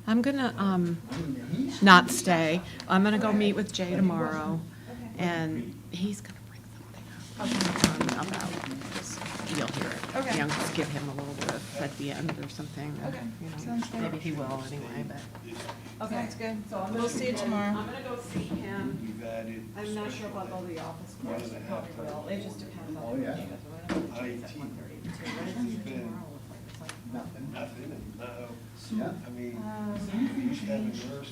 I'm gonna not stay. I'm gonna go meet with Jay tomorrow, and he's gonna bring something up about this. You'll hear it. Okay. You know, just give him a little bit at the end or something. Okay. You know, Sounds good. maybe he will anyway, but. Sounds good. We'll see you tomorrow. I'm gonna go see him. You've added. I'm not sure about all the office course. I probably will. It just depends on. Oh, yeah. the meeting. At 1:30 to 2. What does he do tomorrow look like? It's like Nothing, and no, Yeah. I mean, you should have a nurse.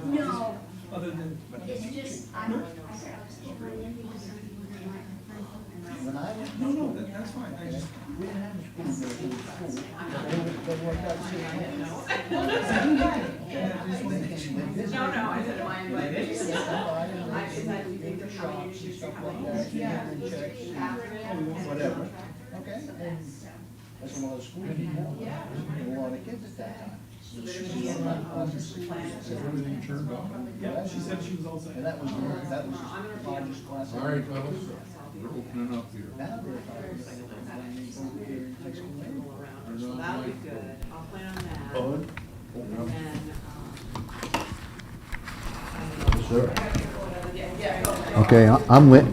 No, Other than. it's just, I don't know. When I was, no, that's fine, I just, we didn't have any school there, it was school. They worked out shit. No, I said, am I invited? I did the shops and stuff like that, and checks and whatever. Okay, and that's when all the school people, there were a lot of kids at that time. Everything turned off. Yeah, she said she was all set. And that was the largest class. All right, fellas, we're opening up here. Now they're talking So that'll be good. I'll plan on that. Bud? And, Okay, I'm lit.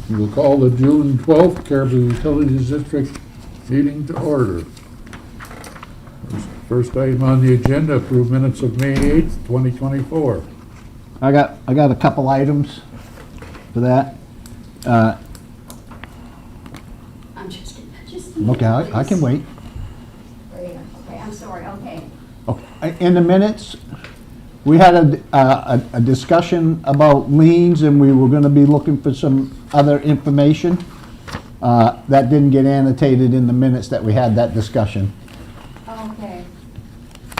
We'll call the June 12th Caribou Utilities District meeting to order. First item on the agenda, approve minutes of May 8th, 2024. I got a couple items for that. I'm just. Okay, I can wait. Okay, I'm sorry, okay. Okay, in the minutes, we had a discussion about liens, and we were gonna be looking for some other information. That didn't get annotated in the minutes that we had that discussion. Okay,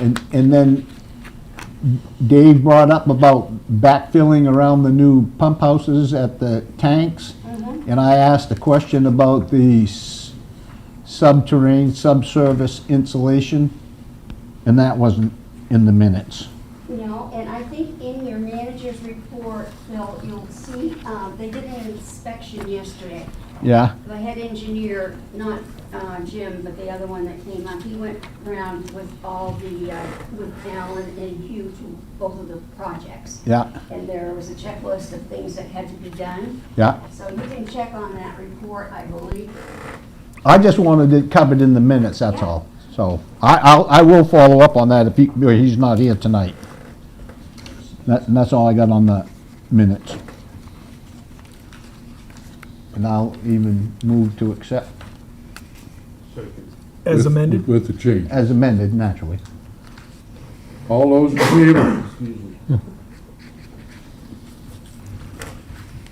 And then Dave brought up about backfilling around the new pump houses at the tanks. And I asked a question about the subsurface insulation, and that wasn't in the minutes. no, and I think in your manager's report, Phil, you'll see, they did an inspection yesterday. Yeah, The head engineer, not Jim, but the other one that came up, he went around with all the, with Alan and Hugh to both of the projects. yeah, And there was a checklist of things that had to be done. yeah. So you can check on that report, I believe. I just wanted it covered in the minutes, that's all. So I will follow up on that if he's not here tonight. And that's all I got on the minutes. And I'll even move to accept As amended? With the change. as amended, naturally. All those in favor?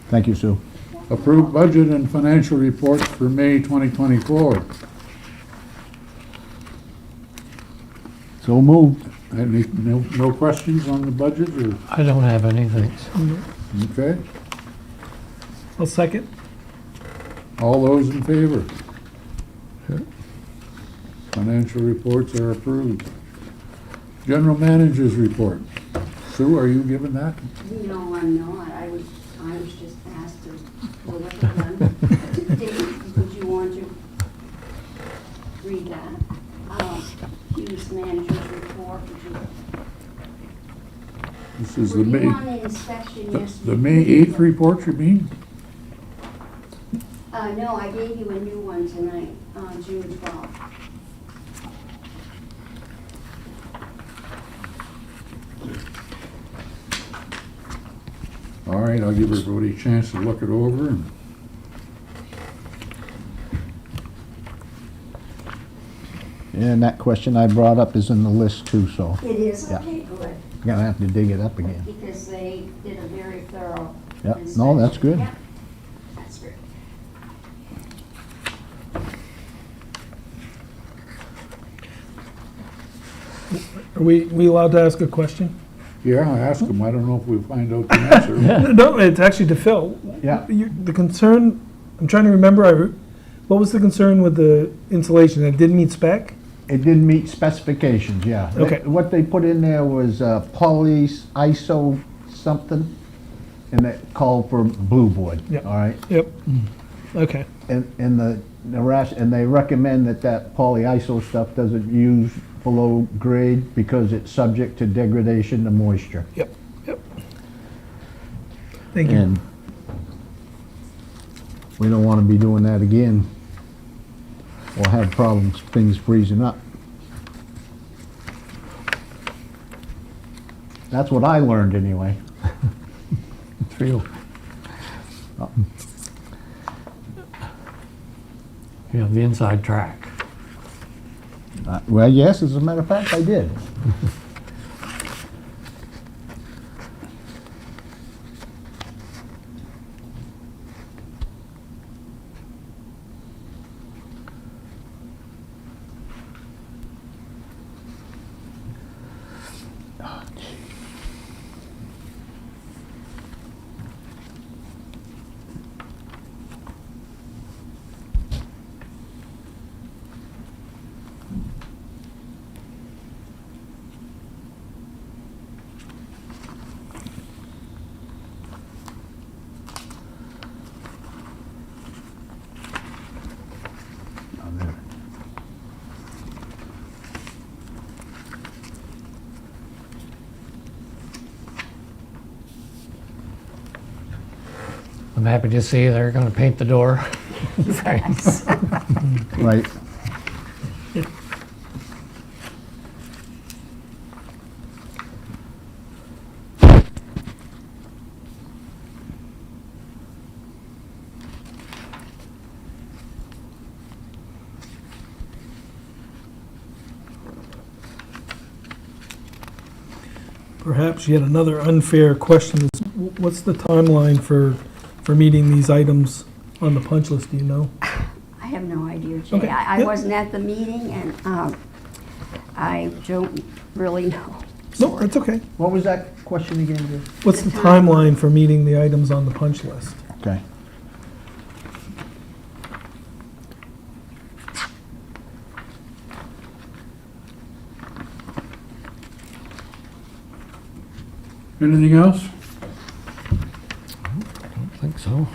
Thank you, Sue. Approved budget and financial reports for May 2024. So moved. Any, no questions on the budget, or, I don't have anything. okay? I'll second. All those in favor? Financial reports are approved. General Manager's report. Sue, are you giving that? No, I'm not. I was just asked to pull it done. Dave, would you want to read that? Hughes manager's report, would you? This is Were the you May, on the inspection yesterday? the May 8th report, you mean? No, I gave you a new one tonight, June 12th. All right, I'll give everybody a chance to look it over. And And that question I brought up is in the list too, so It is? Yeah. Okay, good. I'm gonna have to dig it up again. Because they did a very thorough Yeah, no, inspection. that's good. Yeah, that's good. Are we allowed to ask a question? yeah, I asked him, I don't know if we'll find out the answer. No, it's actually to Phil. Yeah. The concern, I'm trying to remember, what was the concern with the insulation? It didn't meet spec? It didn't meet specifications, yeah. Okay. What they put in there was poly iso something, and it called for blue board, Yeah. all right? Yep. Okay. And and they recommend that polyiso stuff doesn't use below grade because it's subject to degradation to moisture. Yep. Yep. Thank you. And we don't want to be doing that again or have problems, things freezing up. That's what I learned anyway. For you. You have the inside track. Well, yes, as a matter of fact, I did. I'm happy to see they're gonna paint the door. Thanks. Right. Perhaps yet another unfair question is, what's the timeline for meeting these items on the punch list, do you know? I have no idea, Jay. Okay, I yep. wasn't at the meeting, and I don't really know. No, that's okay. What was that question again? Jim? What's the timeline for meeting the items on the punch list? Okay. Anything else? I don't think so.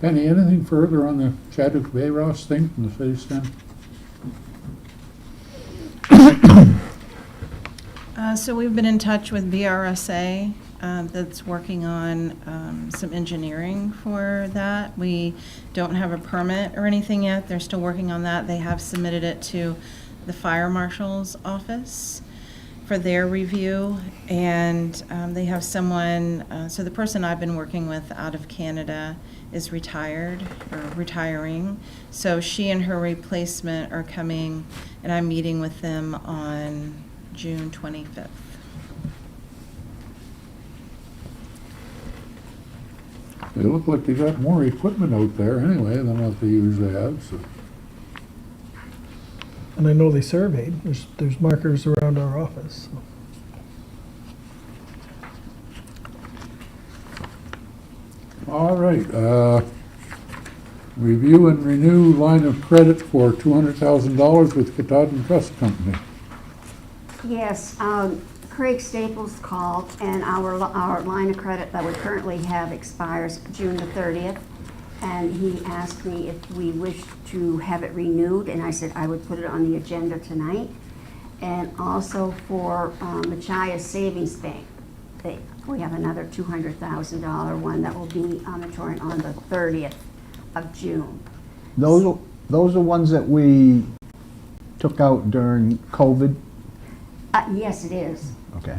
Penny, anything further on the Chadwick Bay Ross thing from the phase 10? So we've been in touch with BRSA that's working on some engineering for that. We don't have a permit or anything yet. They're still working on that. They have submitted it to the fire marshal's office for their review, and they have someone, so the person I've been working with out of Canada is retired, or retiring, so she and her replacement are coming, and I'm meeting with them on June 25th. They look like they got more equipment out there anyway than what they usually have, so. And I know they surveyed, there's markers around our office, so. All right, review and renew line of credit for $200,000 with Katahdin Trust Company. Yes, Craig Staples called, and our line of credit that we currently have expires June the 30th. And he asked me if we wished to have it renewed, and I said I would put it on the agenda tonight. And also for Machias Savings Bank, we have another $200,000 one that will be maturing on the 30th of June. Those are ones that we took out during COVID? Yes, it is. Okay.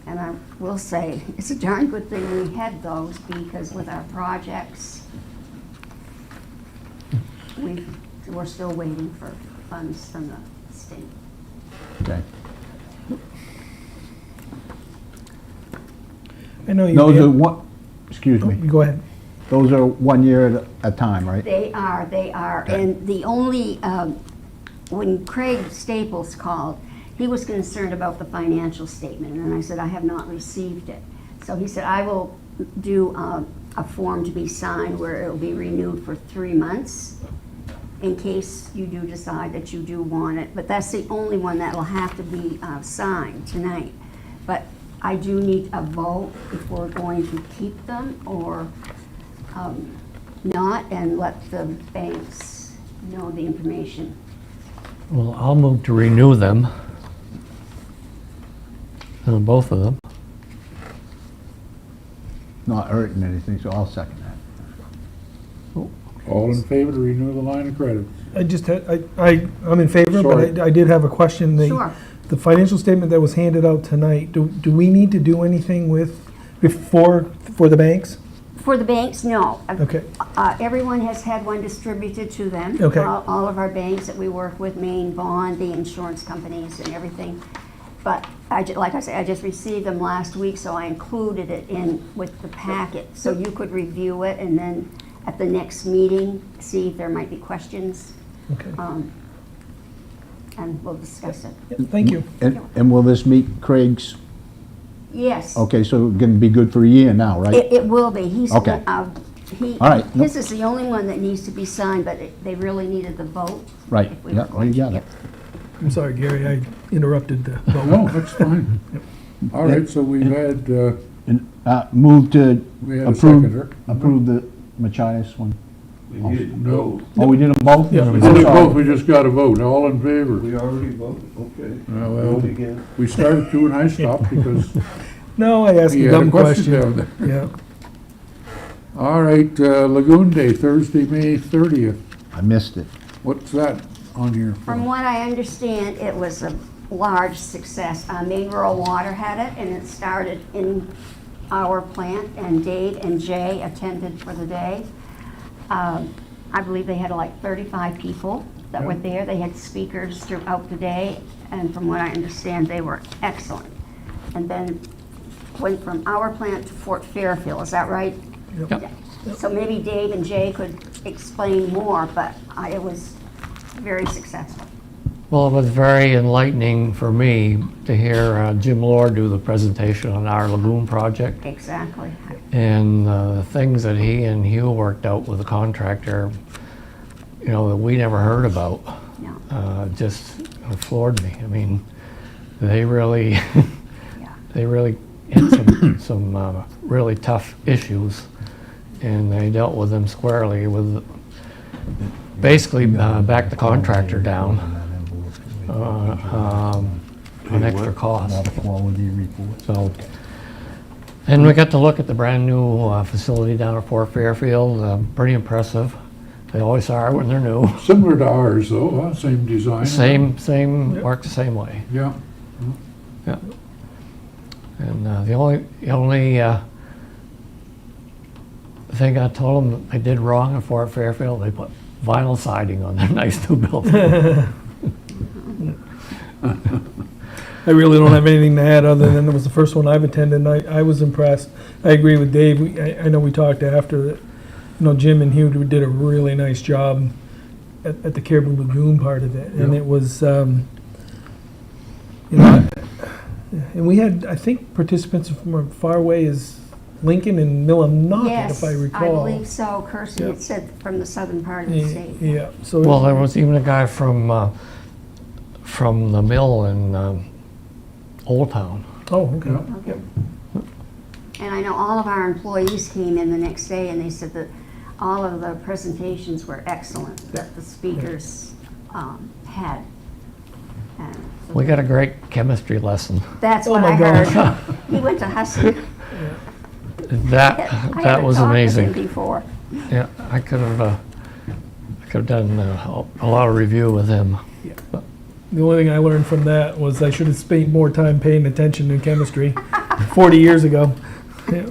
And I will say, it's a darn good thing we had those, because with our projects, we're still waiting for funds from the state. Okay. I know you. Those are what, excuse Oh, me. Go ahead. Those are 1 year at a time, right? They are. Okay. And the only, when Craig Staples called, he was concerned about the financial statement, and I said, I have not received it. So he said, I will do a form to be signed where it'll be renewed for 3 months in case you do decide that you do want it. But that's the only one that will have to be signed tonight. But I do need a vote if we're going to keep them or not, and let the banks know the information. Well, I'll move to renew them. Both of them. Not hurting anything, so I'll second that. All in favor to renew the line of credit? I just had, I'm in favor, Sorry. but I did have a question. Sure. The financial statement that was handed out tonight, do we need to do anything for the banks? For the banks, no. Okay. Everyone has had one distributed to them. Okay. All of our banks that we work with, Maine, Bond, the insurance companies and everything. But like I say, I just received them last week, so I included it in with the packet. So you could review it and then at the next meeting, see if there might be questions. Okay. And we'll discuss it. Thank you. And will this meet Craig's? Yes. Okay, so it's gonna be good for a year now, right? It will be. He's, Okay. All right. His is the only one that needs to be signed, but they really needed the vote. Right, if we yeah, were well, you going got to. it. I'm sorry, Gary, I interrupted the vote. No, that's fine. All right, so we've had, And, move to we had a seconder. approve the Machias one. We needed No. no. Oh, we did them both? Yeah. We did it both, we just got a vote, all in favor. We already voted, okay. Well, Vote again. we started to and I stopped because No, I asked he a had a dumb question question. down there. Yeah. All right, Lagoon Day, Thursday, May 30th. I missed it. What's that on here for? From what I understand, it was a large success. Maine Rural Water had it, and it started in our plant, and Dave and Jay attended for the day. I believe they had like 35 people that were there. They had speakers throughout the day, and from what I understand, they were excellent. And then went from our plant to Fort Fairfield, is that right? Yep. Yeah. So maybe Dave and Jay could explain more, but it was very successful. Well, it was very enlightening for me to hear Jim Lord do the presentation on our lagoon project. Exactly. And the things that he and Hugh worked out with the contractor, you know, that we never heard about, No. just floored me. I mean, they really, Yeah. they really hit some really tough issues, and they dealt with them squarely with basically backed the contractor down on extra cost. Quality report. So, and we got to look at the brand new facility down at Fort Fairfield. Pretty impressive. They always are when they're new. Similar to ours though, huh? Same design. Same, works the same way. Yeah. Yeah. And the only thing I told them they did wrong at Fort Fairfield, they put vinyl siding on their nice new building. I really don't have anything to add other than it was the first one I've attended, and I was impressed. I agree with Dave. I know we talked after that, you know, Jim and Hugh did a really nice job at the Caribou Lagoon part of it. And Yeah. it was, you know, and we had, I think, participants from as far away as Lincoln and Millinocket, Yes, if I recall. believe so. Kirsten had said from the southern part of the state. Yeah, so. Well, there was even a guy from the mill in Old Town. Oh, okay. Okay. And I know all of our employees came in the next day and they said that all of the presentations were excellent that the speakers had. And so We got a great chemistry lesson. that's Oh what my I gosh. heard. He went to Husky. That was amazing. Before. Yeah, I could have done a lot of review with him. The only thing I learned from that was I should have spent more time paying attention in chemistry 40 years ago. Yeah.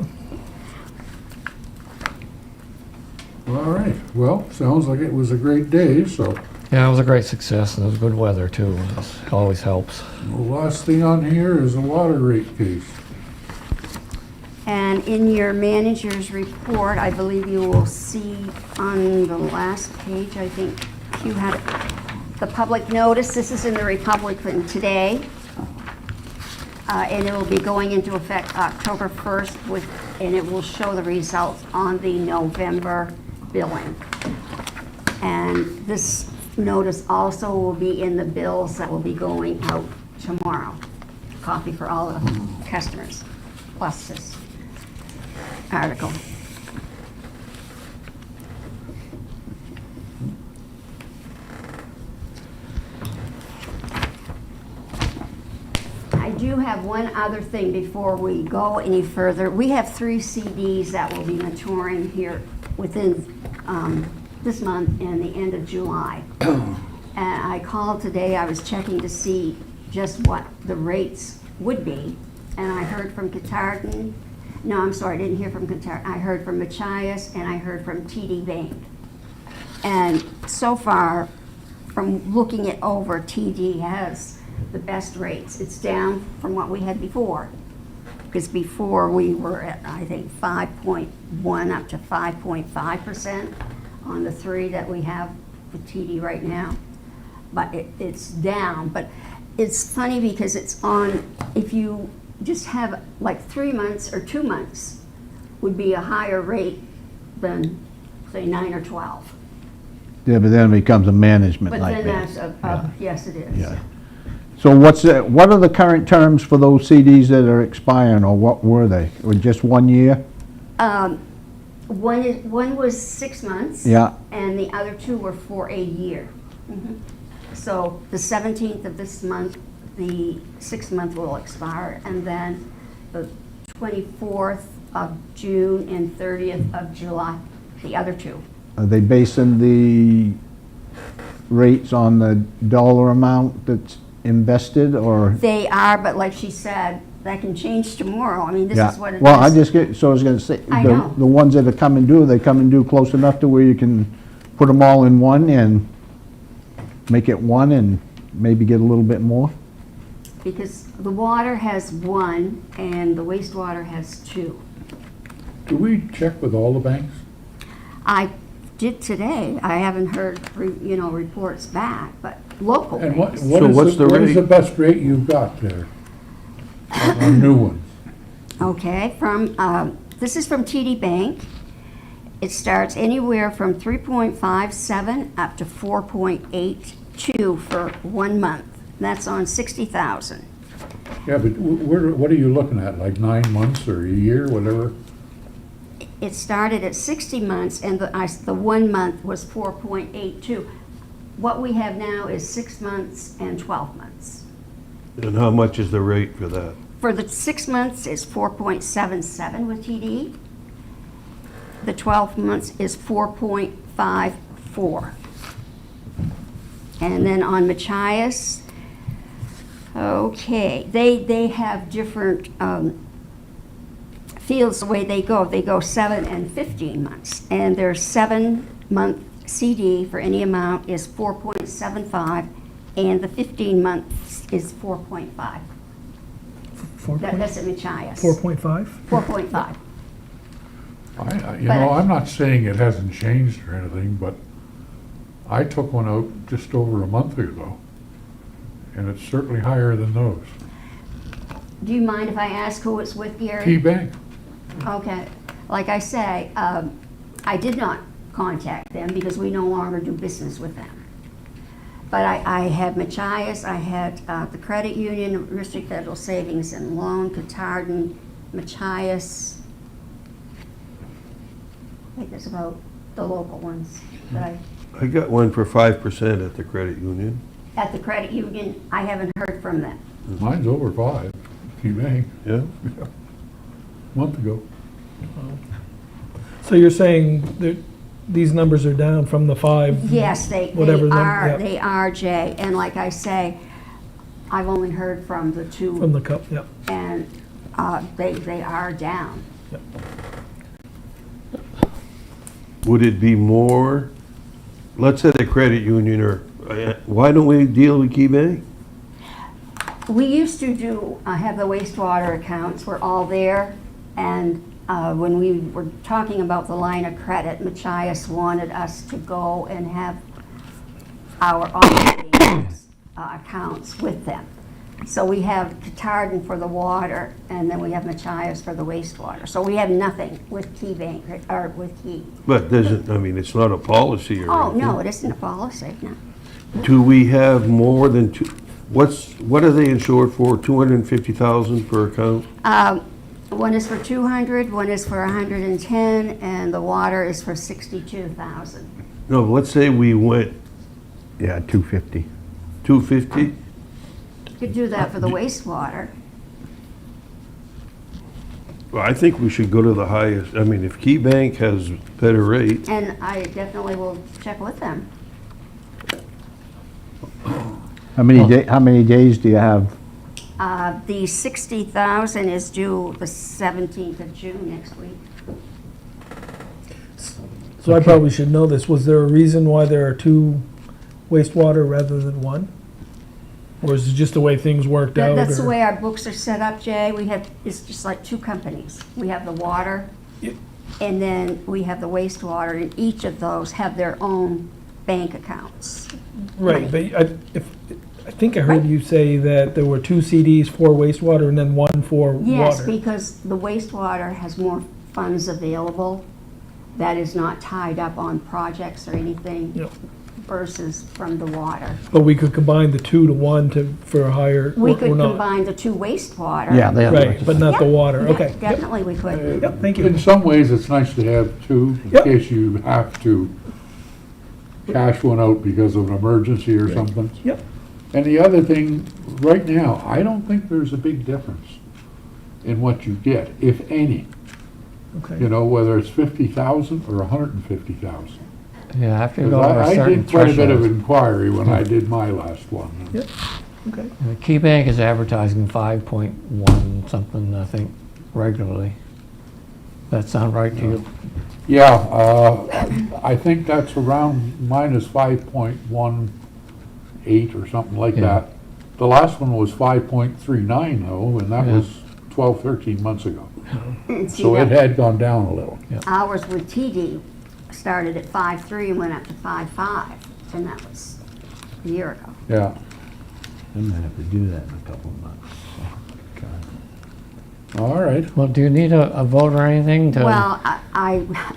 All right, well, sounds like it was a great day, so Yeah, it was a great success, and it was good weather too. It always helps. the last thing on here is a water rate case. And in your manager's report, I believe you will see on the last page, I think you had the public notice. This is in the Republican today. And it will be going into effect October 1st and it will show the results on the November billing. And this notice also will be in the bills that will be going out tomorrow. Copy for all the customers, plus this article. I do have one other thing before we go any further. We have 3 CDs that will be maturing here within this month and the end of July. And I called today, I was checking to see just what the rates would be. And I heard from Catardon, no, I'm sorry, I didn't hear from Catardon. I heard from Machias and I heard from TD Bank. And so far, from looking it over, TD has the best rates. It's down from what we had before. Because before we were at, I think, 5.1 up to 5.5% on the 3 that we have with TD right now. But it's down. But it's funny because it's on, if you just have like 3 months or 2 months would be a higher rate than, say, 9 or 12. Yeah, but then it becomes a management But then nightmare. that's, yes, it is. Yeah. So what are the current terms for those CDs that are expiring, or what were they? Or just 1 year? One was 6 months. Yeah. And the other 2 were for a year. So the 17th of this month, the 6th month will expire, and then the 24th of June and 30th of July, the other 2. Are they basing the rates on the dollar amount that's invested, or? They are, but like she said, that can change tomorrow. I mean, this Yeah. is what it is. Well, I was gonna say, I know. the ones that are coming due, they come and due close enough to where you can put them all in one and make it one and maybe get a little bit more? Because the water has 1 and the wastewater has 2. Do we check with all the banks? I did today. I haven't heard, reports back, but local And what banks. So what's the what is rate? the best rate you've got there? On new ones? Okay, this is from TD Bank. It starts anywhere from 3.57 up to 4.82 for 1 month. That's on 60,000. Yeah, but what are you looking at, like 9 months or a year, whatever? It started at 60 months and the 1 month was 4.82. What we have now is 6 months and 12 months. And how much is the rate for that? For the 6 months is 4.77 with TD. The 12 months is 4.54. And then on Machias, okay, they have different fields the way they go. They go 7 and 15 months. And their 7-month CD for any amount is 4.75, and the 15 months is 4.5. That's at Machias. 4.5? 4.5. I'm not saying it hasn't changed or anything, but I took one out just over a month ago, and it's certainly higher than those. Do you mind if I ask who it's with, Gary? Key Bank, Okay. Like I say, I did not contact them because we no longer do business with them. But I had Machias, I had the credit union, District Federal Savings and Loan, Catardon, Machias. I think that's about the local ones that I got one for 5% at the credit union. at the credit union, I haven't heard from them. mine's over 5, Key Bank, Yeah? a month ago. So you're saying that these numbers are down from the 5? Yes, they Whatever them- are, yep. they are, Jay. And like I say, I've only heard from the 2. From the cup, yep. And they are down. Would it be more, let's say the credit union, or why don't we deal with Key Bank? We used to have the wastewater accounts were all there, And when we were talking about the line of credit, Machias wanted us to go and have our operating accounts with them. So we have Catardon for the water, and then we have Machias for the wastewater. So we have nothing with Key Bank, or with Key. But doesn't, I mean, it's not a policy or Oh, anything. no, it isn't a policy, no. Do we have more than two, what are they insured for, 250,000 per account? One is for 200, one is for 110, and the water is for 62,000. No, let's say we went Yeah, 250. 250? You could do that for the wastewater. Well, I think we should go to the highest, I mean, if Key Bank has better rate, And I definitely will check with them. How many days do you have? The 60,000 is due the 17th of June next week. So I probably should know this. Was there a reason why there are two wastewater rather than one? Or is it just the way things worked out? That's the or- way our books are set up, Jay. We have, it's just like two companies. We have the water, Yep. and then we have the wastewater, and each of those have their own bank accounts. Right, but I think I heard you say that there were two CDs for wastewater and then one for Yes, water. because the wastewater has more funds available that is not tied up on projects or anything Yep. versus from the water. But we could combine the 2 to 1 for a higher, We or could not. combine the two wastewater. Yeah, they have. Right, but not the Yeah, water, yeah, okay. Yep. Definitely we could. Yep, thank In you. some ways, it's nice to have two, in Yep. case you have to cash one out because of an emergency or something. Yep. And the other thing, right now, I don't think there's a big difference in what you get, if any. You Okay. know, whether it's 50,000 or 150,000. Yeah, after you 'Cause go over a I certain did quite a bit of threshold. inquiry when I did my last one. Yep. Okay. Key Bank is advertising 5.1 something, I think, regularly. That sound right to you? Yeah, I think that's around minus 5.18 or something like Yeah. that. The last one was 5.39 though, and that Yeah. was 12, 13 months ago. And see, So it that had gone down a little. ours with TD started at 5.3 and went up to 5.5, and that was a year ago. Yeah. I'm gonna have to do that in a couple of months. All right. Well, do you need a vote or anything to? Well,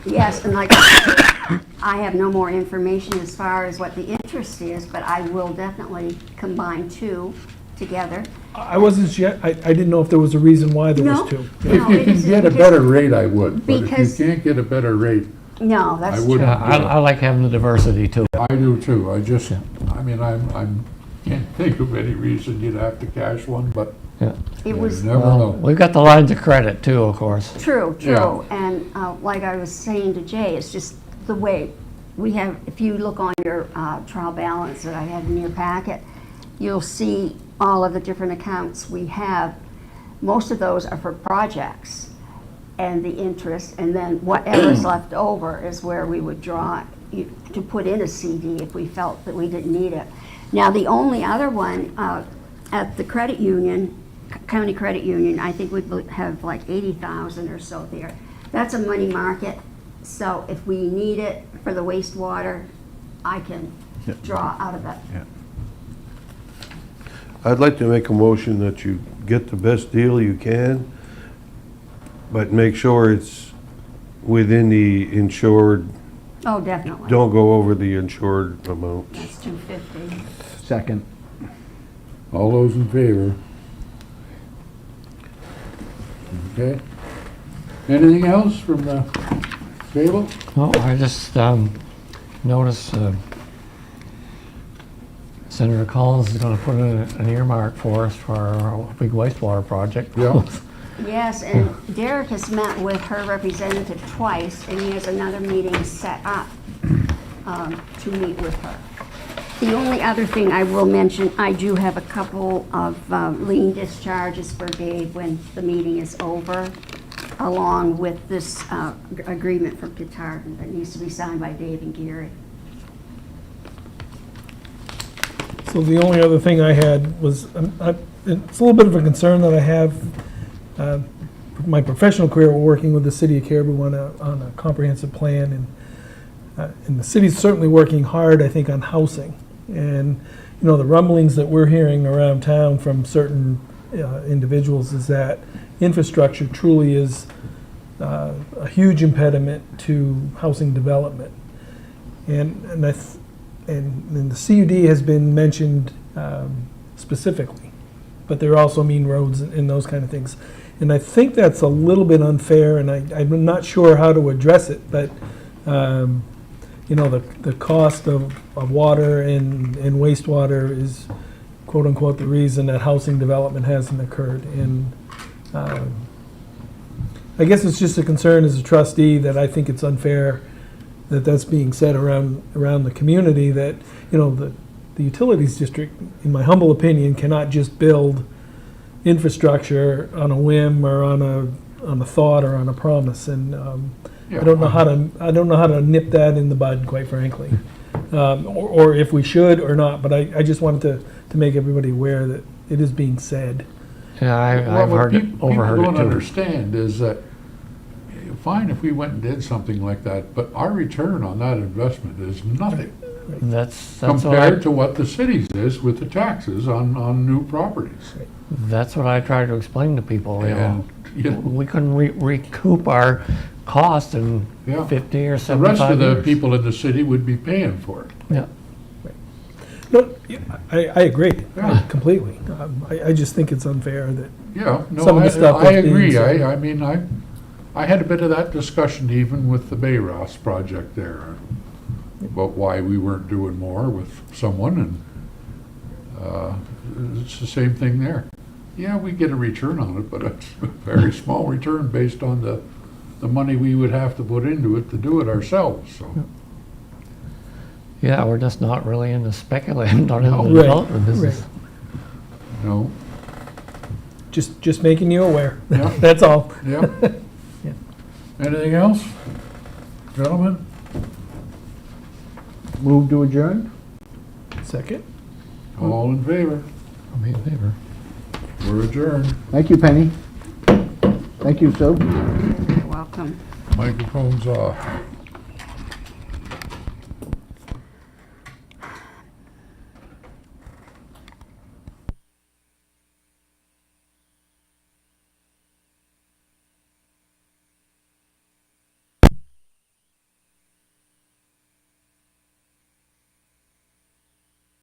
yes, and like, I have no more information as far as what the interest is, but I will definitely combine two together. I wasn't sure, I didn't know if there was a reason why there No. was two. If No, you it can isn't, get a because- better rate, I would, but if Because- you can't get a better rate, No, that's I true. wouldn't. Yeah, I like having the diversity too. I do too. I just, I mean, can't think of any reason you'd have to cash one, but Yeah. It you was never Well, know. we've got the lines of credit too, of course. true, Yeah. true. And like I was saying to Jay, it's just the way we have, if you look on your trial balance that I had in your packet, you'll see all of the different accounts we have. Most of those are for projects and the interest, and then whatever's left over is where we would draw to put in a CD if we felt that we didn't need it. Now, the only other one at the credit union, county credit union, I think we'd have like 80,000 or so there. That's a money market, so if we need it for the wastewater, I can draw out of it. I'd like to make a motion that you get the best deal you can, but make sure it's within the insured, Oh, definitely. don't go over the insured amount. That's 250. Second. All those in favor? Okay. Anything else from the table? No, I just noticed Senator Collins is going to put in an earmark for us for our big wastewater project. Yeah. Yes, and Derek has met with her representative twice, and he has another meeting set up to meet with her. The only other thing I will mention, I do have a couple of lien discharges for Dave when the meeting is over, along with this agreement from Catardon that needs to be signed by Dave and Gary. So the only other thing I had was, it's a little bit of a concern that I have. my professional career, we're working with the city of Caribou on a comprehensive plan, and the city's certainly working hard, I think, on housing. And, you know, the rumblings that we're hearing around town from certain individuals is that infrastructure truly is a huge impediment to housing development. And the CUD has been mentioned specifically, but there also mean roads and those kind of things. And I think that's a little bit unfair, and I'm not sure how to address it, but you know, the cost of water and wastewater is quote unquote the reason that housing development hasn't occurred. And I guess it's just a concern as a trustee that I think it's unfair that that's being said around the community, that, you know, the utilities district, in my humble opinion, cannot just build infrastructure on a whim or on a thought or on a promise. And I don't know how to nip that in the bud, quite frankly, or if we should or not. But I just wanted to make everybody aware that it is being said. Yeah, I've What heard it, overheard people it don't too. understand is that, fine if we went and did something like that, but our return on that investment is nothing That's compared to what the city's is with the taxes on new properties. That's what I try to explain to people, you know. And, you know, We couldn't recoup our cost in Yeah. 50 or the 75 rest of the years. people in the city would be paying for it. Yeah. No, I agree Yeah. completely. I just think it's unfair that Yeah, no, Some of the stuff I that's being agree. said. I mean, I had a bit of that discussion even with the Bay Ross project there, about why we weren't doing more with someone, and it's the same thing there. Yeah, we get a return on it, but it's a very small return based on the money we would have to put into it to do it ourselves, so. Yeah, we're just not really into speculating, not into the Right, development business. right. No, Just making you aware. Yeah. That's all. yeah. Yeah. Anything else, gentlemen? Move to adjourn? Second. All in favor? I'll be in favor. We're adjourned. Thank you, Penny. Thank you, Sue. You're welcome. Microphone's off.